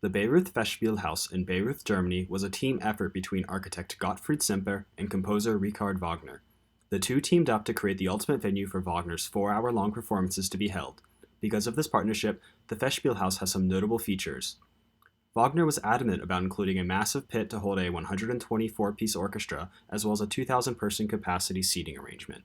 The Bayreuth Festspielhaus in Bayreuth, Germany was a team effort between architect Gottfried Simper and composer Richard Wagner. The two teamed up to create the ultimate venue for Wagner's 4-hour-long performances to be held. Because of this partnership, the Festspielhaus has some notable features. Wagner was adamant about including a massive pit to hold a 124-piece orchestra, as well as a 2,000-person capacity seating arrangement.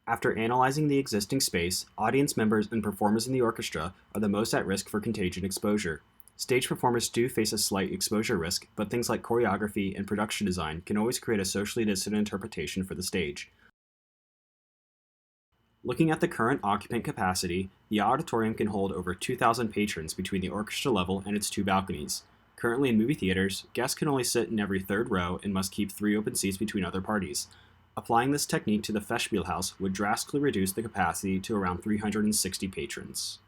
After analyzing the existing space, audience members and performers in the orchestra are the most at risk for contagion exposure. Stage performers do face a slight exposure risk, but things like choreography and production design can always create a socially distant interpretation for the stage. Looking at the current occupant capacity, the auditorium can hold over 2,000 patrons between the orchestra level and its two balconies. Currently in movie theaters, guests can only sit in every third row and must keep 3 open seats between other parties. Applying this technique to the Festspielhaus would drastically reduce the capacity to around 360 patrons.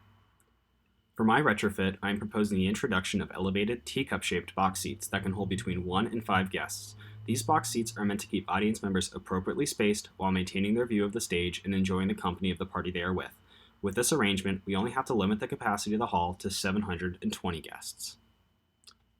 For my retrofit, I am proposing the introduction of elevated teacup-shaped box seats that can hold between 1 and 5 guests. These box seats are meant to keep audience members appropriately spaced while maintaining their view of the stage and enjoying the company of the party they are with. With this arrangement, we only have to limit the capacity of the hall to 720 guests.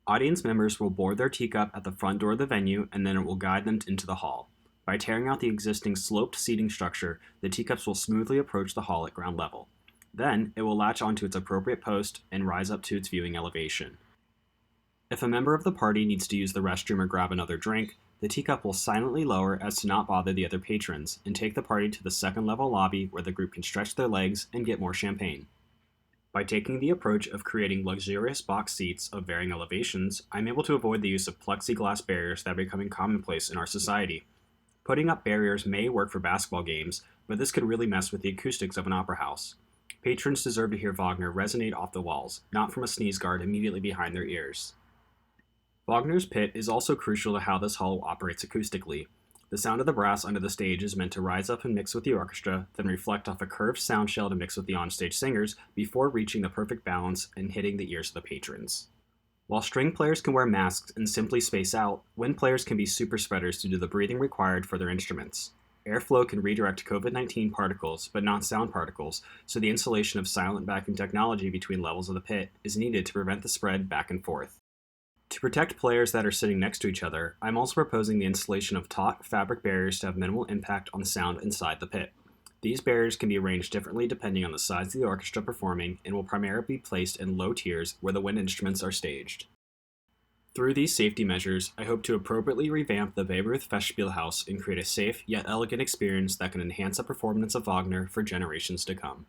Audience members will board their teacup at the front door of the venue, and then it will guide them into the hall. By tearing out the existing sloped seating structure, the teacups will smoothly approach the hall at ground level. Then, it will latch onto its appropriate post and rise up to its viewing elevation. If a member of the party needs to use the restroom or grab another drink, the teacup will silently lower as to not bother the other patrons, and take the party to the second-level lobby where the group can stretch their legs and get more champagne. By taking the approach of creating luxurious box seats of varying elevations, I'm able to avoid the use of plexiglass barriers that are becoming commonplace in our society. Putting up barriers may work for basketball games, but this could really mess with the acoustics of an opera house. Patrons deserve to hear Wagner resonate off the walls, not from a sneeze guard immediately behind their ears. Wagner's pit is also crucial to how this hall operates acoustically. The sound of the brass under the stage is meant to rise up and mix with the orchestra, then reflect off a curved sound shell to mix with the onstage singers before reaching the perfect balance and hitting the ears of the patrons. While string players can wear masks and simply space out, wind players can be super spreaders due to the breathing required for their instruments. Airflow can redirect COVID-19 particles, but not sound particles, so the installation of silent vacuum technology between levels of the pit is needed to prevent the spread back and forth. To protect players that are sitting next to each other, I'm also proposing the installation of taut fabric barriers to have minimal impact on the sound inside the pit. These barriers can be arranged differently depending on the size of the orchestra performing and will primarily be placed in low tiers where the wind instruments are staged. Through these safety measures, I hope to appropriately revamp the Bayreuth Festspielhaus and create a safe yet elegant experience that can enhance the performance of Wagner for generations to come.